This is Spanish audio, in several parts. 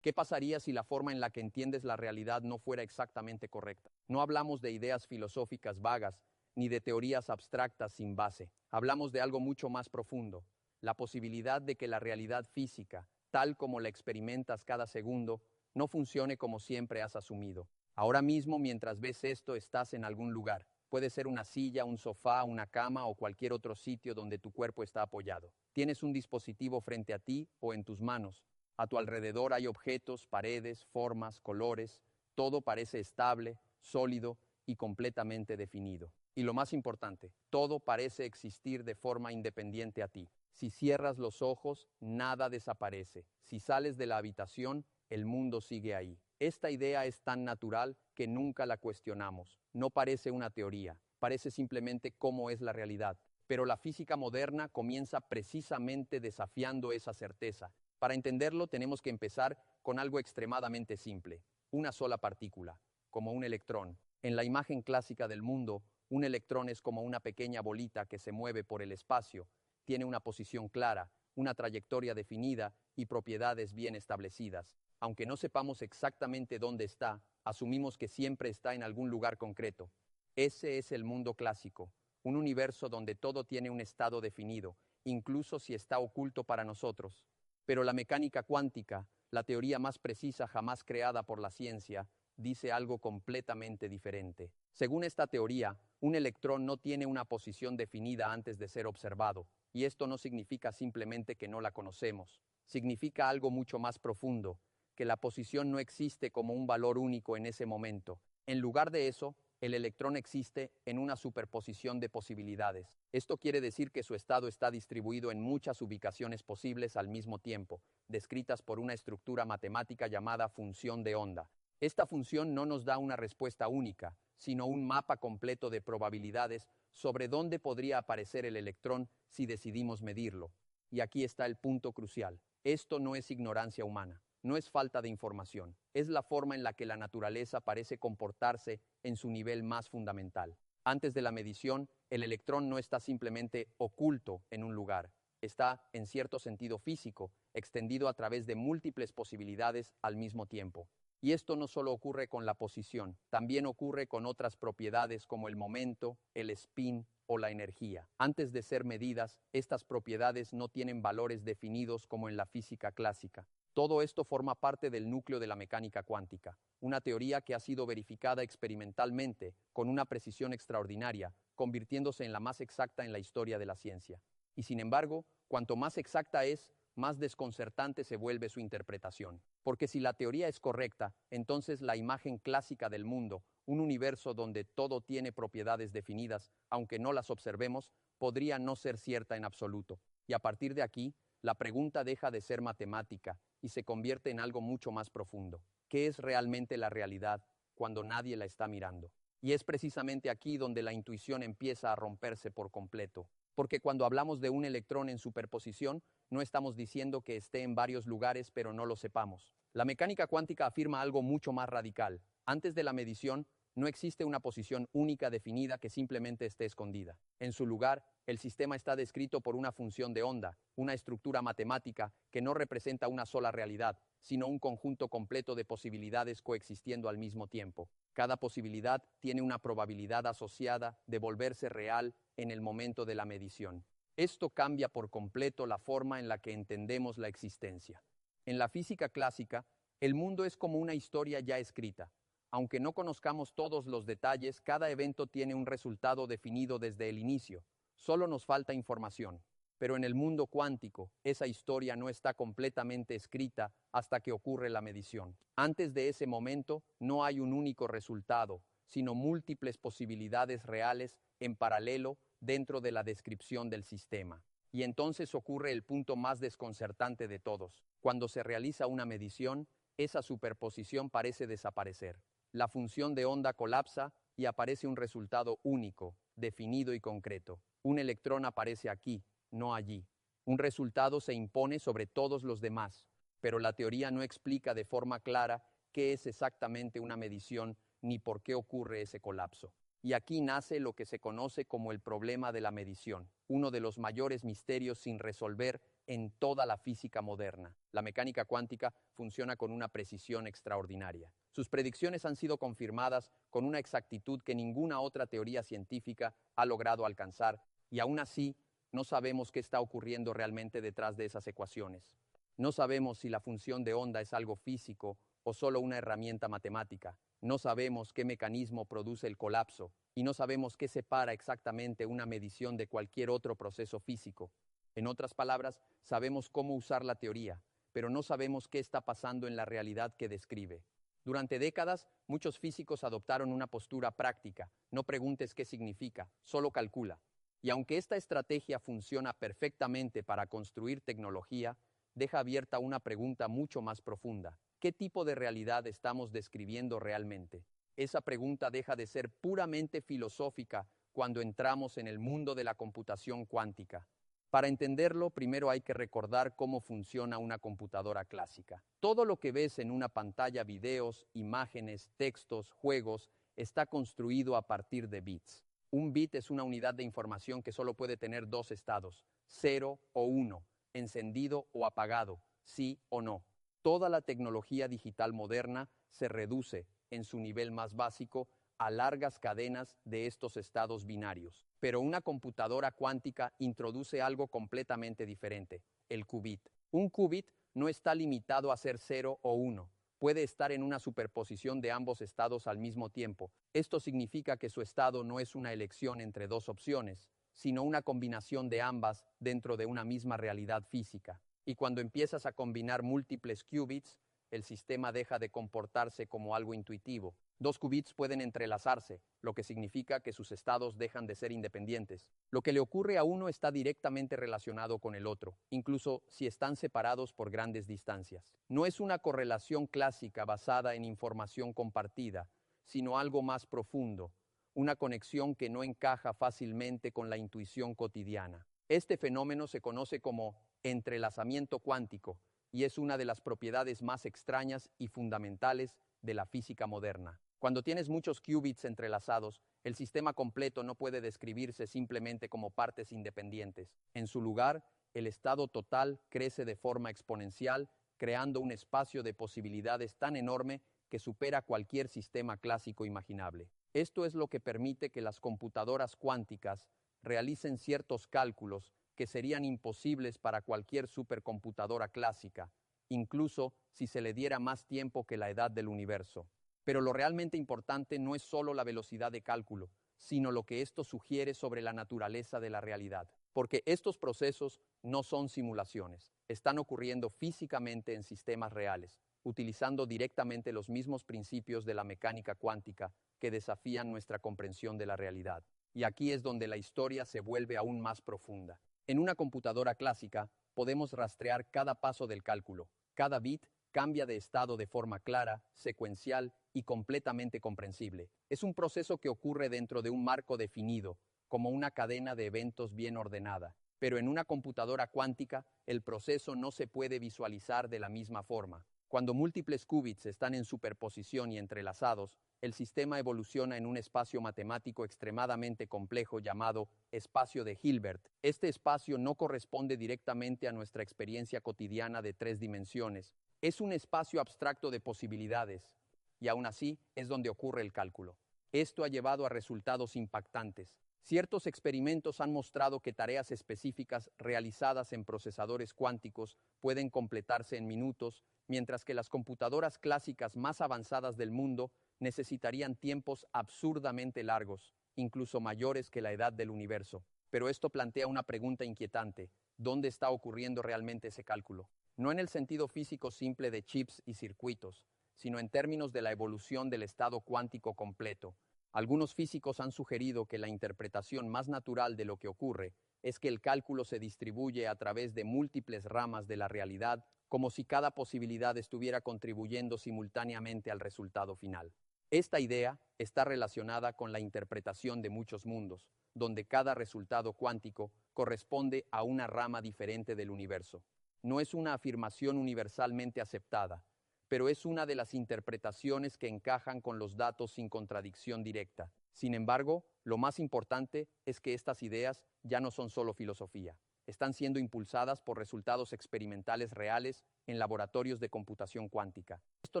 ¿Qué pasaría si la forma en la que entiendes la realidad no fuera exactamente correcta? No hablamos de ideas filosóficas vagas, ni de teorías abstractas sin base. Hablamos de algo mucho más profundo, la posibilidad de que la realidad física, tal como la experimentas cada segundo, no funcione como siempre has asumido. Ahora mismo, mientras ves esto, estás en algún lugar. Puede ser una silla, un sofá, una cama o cualquier otro sitio donde tu cuerpo está apoyado. Tienes un dispositivo frente a ti o en tus manos. A tu alrededor hay objetos, paredes, formas, colores. Todo parece estable, sólido y completamente definido. Y lo más importante, todo parece existir de forma independiente a ti. Si cierras los ojos, nada desaparece. Si sales de la habitación, el mundo sigue ahí. Esta idea es tan natural que nunca la cuestionamos. No parece una teoría, parece simplemente cómo es la realidad. Pero la física moderna comienza precisamente desafiando esa certeza. Para entenderlo, tenemos que empezar con algo extremadamente simple, una sola partícula, como un electrón. En la imagen clásica del mundo, un electrón es como una pequeña bolita que se mueve por el espacio, tiene una posición clara, una trayectoria definida y propiedades bien establecidas. Aunque no sepamos exactamente dónde está, asumimos que siempre está en algún lugar concreto. Ese es el mundo clásico, un universo donde todo tiene un estado definido, incluso si está oculto para nosotros. Pero la mecánica cuántica, la teoría más precisa jamás creada por la ciencia, dice algo completamente diferente. Según esta teoría, un electrón no tiene una posición definida antes de ser observado, y esto no significa simplemente que no la conocemos. Significa algo mucho más profundo, que la posición no existe como un valor único en ese momento. En lugar de eso, el electrón existe en una superposición de posibilidades. Esto quiere decir que su estado está distribuido en muchas ubicaciones posibles al mismo tiempo, descritas por una estructura matemática llamada función de onda. Esta función no nos da una respuesta única, sino un mapa completo de probabilidades sobre dónde podría aparecer el electrón si decidimos medirlo. Y aquí está el punto crucial. Esto no es ignorancia humana. No es falta de información, es la forma en la que la naturaleza parece comportarse en su nivel más fundamental. Antes de la medición, el electrón no está simplemente oculto en un lugar, está, en cierto sentido físico, extendido a través de múltiples posibilidades al mismo tiempo. Y esto no solo ocurre con la posición, también ocurre con otras propiedades como el momento, el spin o la energía. Antes de ser medidas, estas propiedades no tienen valores definidos como en la física clásica. Todo esto forma parte del núcleo de la mecánica cuántica, una teoría que ha sido verificada experimentalmente con una precisión extraordinaria, convirtiéndose en la más exacta en la historia de la ciencia. Y sin embargo, cuanto más exacta es, más desconcertante se vuelve su interpretación. Porque si la teoría es correcta, entonces la imagen clásica del mundo, un universo donde todo tiene propiedades definidas, aunque no las observemos, podría no ser cierta en absoluto. Y a partir de aquí, la pregunta deja de ser matemática y se convierte en algo mucho más profundo. ¿Qué es realmente la realidad cuando nadie la está mirando? Y es precisamente aquí donde la intuición empieza a romperse por completo. Porque cuando hablamos de un electrón en superposición, no estamos diciendo que esté en varios lugares pero no lo sepamos. La mecánica cuántica afirma algo mucho más radical. Antes de la medición, no existe una posición única definida que simplemente esté escondida. En su lugar, el sistema está descrito por una función de onda, una estructura matemática que no representa una sola realidad, sino un conjunto completo de posibilidades coexistiendo al mismo tiempo. Cada posibilidad tiene una probabilidad asociada de volverse real en el momento de la medición. Esto cambia por completo la forma en la que entendemos la existencia. En la física clásica, el mundo es como una historia ya escrita. Aunque no conozcamos todos los detalles, cada evento tiene un resultado definido desde el inicio. Solo nos falta información. Pero en el mundo cuántico, esa historia no está completamente escrita hasta que ocurre la medición. Antes de ese momento, no hay un único resultado, sino múltiples posibilidades reales en paralelo dentro de la descripción del sistema. Y entonces ocurre el punto más desconcertante de todos. Cuando se realiza una medición, esa superposición parece desaparecer. La función de onda colapsa y aparece un resultado único, definido y concreto. Un electrón aparece aquí, no allí. Un resultado se impone sobre todos los demás, pero la teoría no explica de forma clara qué es exactamente una medición ni por qué ocurre ese colapso. Y aquí nace lo que se conoce como el problema de la medición, uno de los mayores misterios sin resolver en toda la física moderna. La mecánica cuántica funciona con una precisión extraordinaria. Sus predicciones han sido confirmadas con una exactitud que ninguna otra teoría científica ha logrado alcanzar, y aún así no sabemos qué está ocurriendo realmente detrás de esas ecuaciones. No sabemos si la función de onda es algo físico o solo una herramienta matemática. No sabemos qué mecanismo produce el colapso y no sabemos qué separa exactamente una medición de cualquier otro proceso físico. En otras palabras, sabemos cómo usar la teoría, pero no sabemos qué está pasando en la realidad que describe. Durante décadas, muchos físicos adoptaron una postura práctica: no preguntes qué significa, solo calcula. Y aunque esta estrategia funciona perfectamente para construir tecnología, deja abierta una pregunta mucho más profunda: ¿qué tipo de realidad estamos describiendo realmente? Esa pregunta deja de ser puramente filosófica cuando entramos en el mundo de la computación cuántica. Para entenderlo, primero hay que recordar cómo funciona una computadora clásica. Todo lo que ves en una pantalla, videos, imágenes, textos, juegos, está construido a partir de bits. Un bit es una unidad de información que solo puede tener dos estados: 0 o 1, encendido o apagado, sí o no. Toda la tecnología digital moderna se reduce, en su nivel más básico, a largas cadenas de estos estados binarios. Pero una computadora cuántica introduce algo completamente diferente: el qubit. Un qubit no está limitado a ser 0 o 1. Puede estar en una superposición de ambos estados al mismo tiempo. Esto significa que su estado no es una elección entre dos opciones, sino una combinación de ambas dentro de una misma realidad física. Y cuando empiezas a combinar múltiples qubits, el sistema deja de comportarse como algo intuitivo. Dos qubits pueden entrelazarse, lo que significa que sus estados dejan de ser independientes. Lo que le ocurre a uno está directamente relacionado con el otro, incluso si están separados por grandes distancias. No es una correlación clásica basada en información compartida, sino algo más profundo, una conexión que no encaja fácilmente con la intuición cotidiana. Este fenómeno se conoce como entrelazamiento cuántico y es una de las propiedades más extrañas y fundamentales de la física moderna. Cuando tienes muchos qubits entrelazados, el sistema completo no puede describirse simplemente como partes independientes. En su lugar, el estado total crece de forma exponencial, creando un espacio de posibilidades tan enorme que supera cualquier sistema clásico imaginable. Esto es lo que permite que las computadoras cuánticas realicen ciertos cálculos que serían imposibles para cualquier supercomputadora clásica, incluso si se le diera más tiempo que la edad del universo. Pero lo realmente importante no es solo la velocidad de cálculo, sino lo que esto sugiere sobre la naturaleza de la realidad. Porque estos procesos no son simulaciones, están ocurriendo físicamente en sistemas reales, utilizando directamente los mismos principios de la mecánica cuántica que desafían nuestra comprensión de la realidad. Y aquí es donde la historia se vuelve aún más profunda. En una computadora clásica, podemos rastrear cada paso del cálculo. Cada bit cambia de estado de forma clara, secuencial y completamente comprensible. Es un proceso que ocurre dentro de un marco definido, como una cadena de eventos bien ordenada. Pero en una computadora cuántica, el proceso no se puede visualizar de la misma forma. Cuando múltiples qubits están en superposición y entrelazados, el sistema evoluciona en un espacio matemático extremadamente complejo llamado espacio de Hilbert. Este espacio no corresponde directamente a nuestra experiencia cotidiana de 3 dimensiones. Es un espacio abstracto de posibilidades, y aún así es donde ocurre el cálculo. Esto ha llevado a resultados impactantes. Ciertos experimentos han mostrado que tareas específicas realizadas en procesadores cuánticos pueden completarse en minutos, mientras que las computadoras clásicas más avanzadas del mundo necesitarían tiempos absurdamente largos, incluso mayores que la edad del universo. Pero esto plantea una pregunta inquietante: ¿dónde está ocurriendo realmente ese cálculo? No en el sentido físico simple de chips y circuitos, sino en términos de la evolución del estado cuántico completo. Algunos físicos han sugerido que la interpretación más natural de lo que ocurre es que el cálculo se distribuye a través de múltiples ramas de la realidad, como si cada posibilidad estuviera contribuyendo simultáneamente al resultado final. Esta idea está relacionada con la interpretación de muchos mundos, donde cada resultado cuántico corresponde a una rama diferente del universo. No es una afirmación universalmente aceptada, pero es una de las interpretaciones que encajan con los datos sin contradicción directa. Sin embargo, lo más importante es que estas ideas ya no son solo filosofía. están siendo impulsadas por resultados experimentales reales en laboratorios de computación cuántica. Esto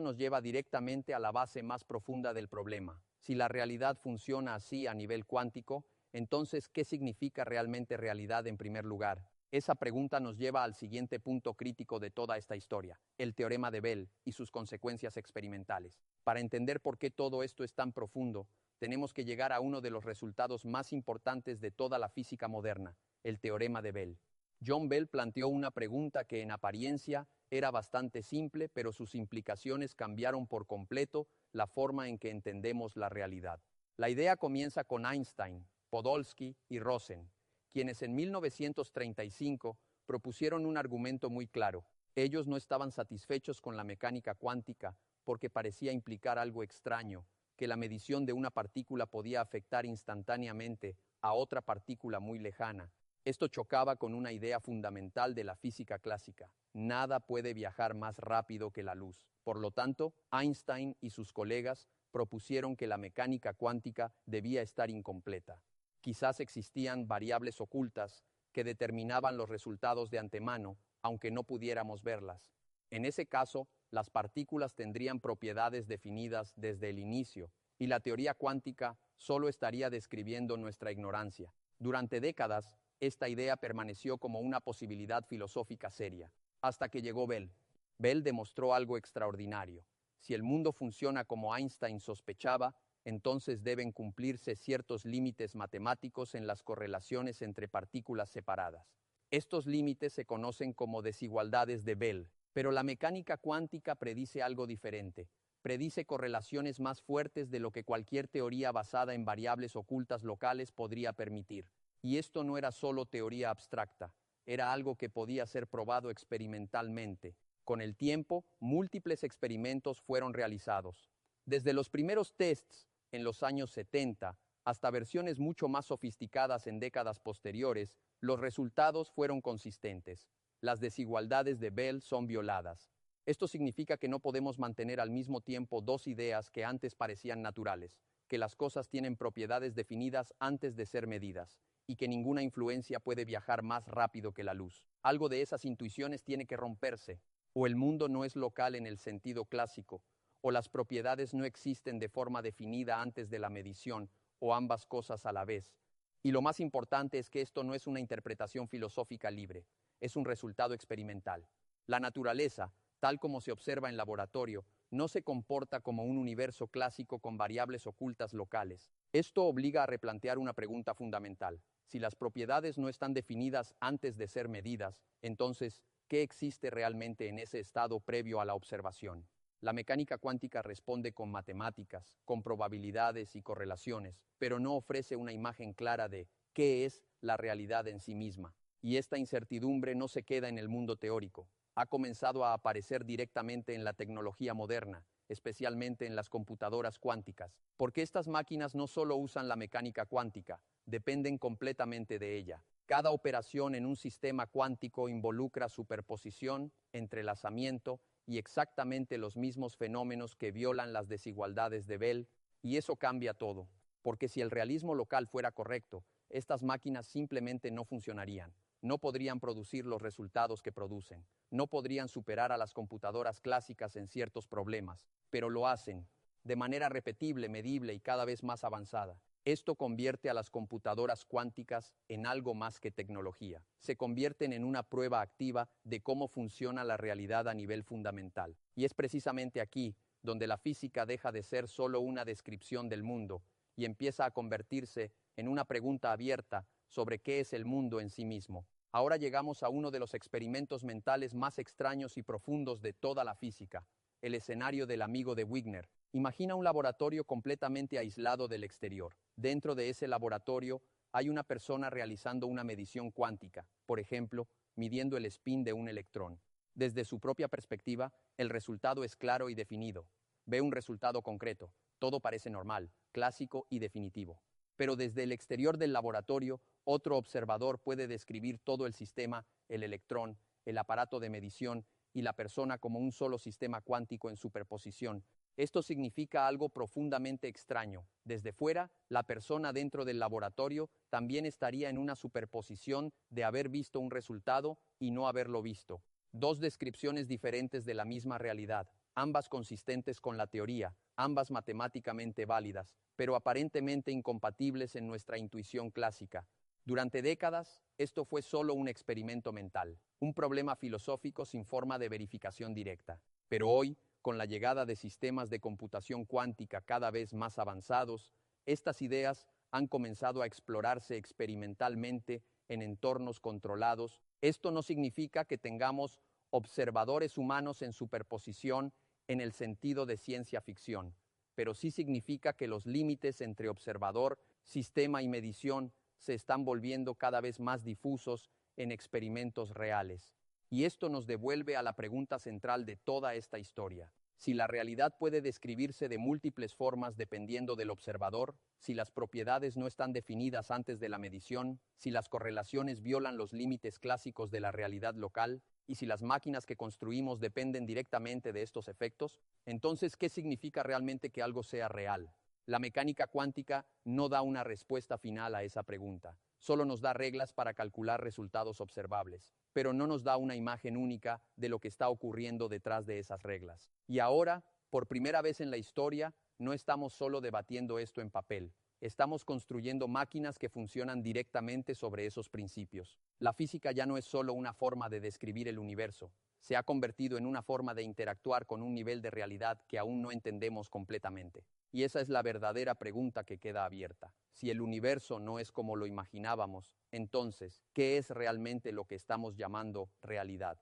nos lleva directamente a la base más profunda del problema. Si la realidad funciona así a nivel cuántico, entonces, ¿qué significa realmente realidad en primer lugar? Esa pregunta nos lleva al siguiente punto crítico de toda esta historia, el teorema de Bell y sus consecuencias experimentales. Para entender por qué todo esto es tan profundo, tenemos que llegar a uno de los resultados más importantes de toda la física moderna, el teorema de Bell. John Bell planteó una pregunta que en apariencia era bastante simple, pero sus implicaciones cambiaron por completo la forma en que entendemos la realidad. La idea comienza con Einstein, Podolsky y Rosen, quienes en 1935 propusieron un argumento muy claro. Ellos no estaban satisfechos con la mecánica cuántica porque parecía implicar algo extraño, que la medición de una partícula podía afectar instantáneamente a otra partícula muy lejana. Esto chocaba con una idea fundamental de la física clásica. Nada puede viajar más rápido que la luz. Por lo tanto, Einstein y sus colegas propusieron que la mecánica cuántica debía estar incompleta. Quizás existían variables ocultas que determinaban los resultados de antemano, aunque no pudiéramos verlas. En ese caso, las partículas tendrían propiedades definidas desde el inicio, y la teoría cuántica solo estaría describiendo nuestra ignorancia. Durante décadas, esta idea permaneció como una posibilidad filosófica seria, hasta que llegó Bell. Bell demostró algo extraordinario. Si el mundo funciona como Einstein sospechaba, entonces deben cumplirse ciertos límites matemáticos en las correlaciones entre partículas separadas. Estos límites se conocen como desigualdades de Bell, pero la mecánica cuántica predice algo diferente. Predice correlaciones más fuertes de lo que cualquier teoría basada en variables ocultas locales podría permitir. Y esto no era solo teoría abstracta, era algo que podía ser probado experimentalmente. Con el tiempo, múltiples experimentos fueron realizados. Desde los primeros tests en los años 70 hasta versiones mucho más sofisticadas en décadas posteriores, los resultados fueron consistentes. Las desigualdades de Bell son violadas. Esto significa que no podemos mantener al mismo tiempo dos ideas que antes parecían naturales, que las cosas tienen propiedades definidas antes de ser medidas, y que ninguna influencia puede viajar más rápido que la luz. Algo de esas intuiciones tiene que romperse. O el mundo no es local en el sentido clásico, o las propiedades no existen de forma definida antes de la medición, o ambas cosas a la vez. Y lo más importante es que esto no es una interpretación filosófica libre, es un resultado experimental. La naturaleza, tal como se observa en laboratorio, no se comporta como un universo clásico con variables ocultas locales. Esto obliga a replantear una pregunta fundamental. Si las propiedades no están definidas antes de ser medidas, entonces, ¿qué existe realmente en ese estado previo a la observación? La mecánica cuántica responde con matemáticas, con probabilidades y correlaciones, pero no ofrece una imagen clara de qué es la realidad en sí misma. Y esta incertidumbre no se queda en el mundo teórico. Ha comenzado a aparecer directamente en la tecnología moderna, especialmente en las computadoras cuánticas, porque estas máquinas no solo usan la mecánica cuántica, dependen completamente de ella. Cada operación en un sistema cuántico involucra superposición, entrelazamiento y exactamente los mismos fenómenos que violan las desigualdades de Bell, y eso cambia todo, porque si el realismo local fuera correcto, estas máquinas simplemente no funcionarían, no podrían producir los resultados que producen, no podrían superar a las computadoras clásicas en ciertos problemas, pero lo hacen, de manera repetible, medible y cada vez más avanzada. Esto convierte a las computadoras cuánticas en algo más que tecnología. Se convierten en una prueba activa de cómo funciona la realidad a nivel fundamental. Y es precisamente aquí donde la física deja de ser solo una descripción del mundo y empieza a convertirse en una pregunta abierta sobre qué es el mundo en sí mismo. Ahora llegamos a uno de los experimentos mentales más extraños y profundos de toda la física, el escenario del amigo de Wigner. Imagina un laboratorio completamente aislado del exterior. Dentro de ese laboratorio hay una persona realizando una medición cuántica, por ejemplo, midiendo el spin de un electrón. Desde su propia perspectiva, el resultado es claro y definido. Ve un resultado concreto. Todo parece normal, clásico y definitivo. Pero desde el exterior del laboratorio, otro observador puede describir todo el sistema, el electrón, el aparato de medición y la persona como un solo sistema cuántico en superposición, Esto significa algo profundamente extraño. Desde fuera, la persona dentro del laboratorio también estaría en una superposición de haber visto un resultado y no haberlo visto. Dos descripciones diferentes de la misma realidad, ambas consistentes con la teoría, ambas matemáticamente válidas, pero aparentemente incompatibles en nuestra intuición clásica. Durante décadas, esto fue solo un experimento mental, un problema filosófico sin forma de verificación directa. Pero hoy, con la llegada de sistemas de computación cuántica cada vez más avanzados, estas ideas han comenzado a explorarse experimentalmente en entornos controlados. Esto no significa que tengamos observadores humanos en superposición en el sentido de ciencia ficción, pero sí significa que los límites entre observador, sistema y medición se están volviendo cada vez más difusos en experimentos reales. Y esto nos devuelve a la pregunta central de toda esta historia. Si la realidad puede describirse de múltiples formas dependiendo del observador, si las propiedades no están definidas antes de la medición, si las correlaciones violan los límites clásicos de la realidad local, y si las máquinas que construimos dependen directamente de estos efectos, entonces, ¿qué significa realmente que algo sea real? La mecánica cuántica no da una respuesta final a esa pregunta. Solo nos da reglas para calcular resultados observables, pero no nos da una imagen única de lo que está ocurriendo detrás de esas reglas. Y ahora, por primera vez en la historia, no estamos solo debatiendo esto en papel. Estamos construyendo máquinas que funcionan directamente sobre esos principios. La física ya no es solo una forma de describir el universo, se ha convertido en una forma de interactuar con un nivel de realidad que aún no entendemos completamente. Y esa es la verdadera pregunta que queda abierta. Si el universo no es como lo imaginábamos, entonces, ¿qué es realmente lo que estamos llamando realidad?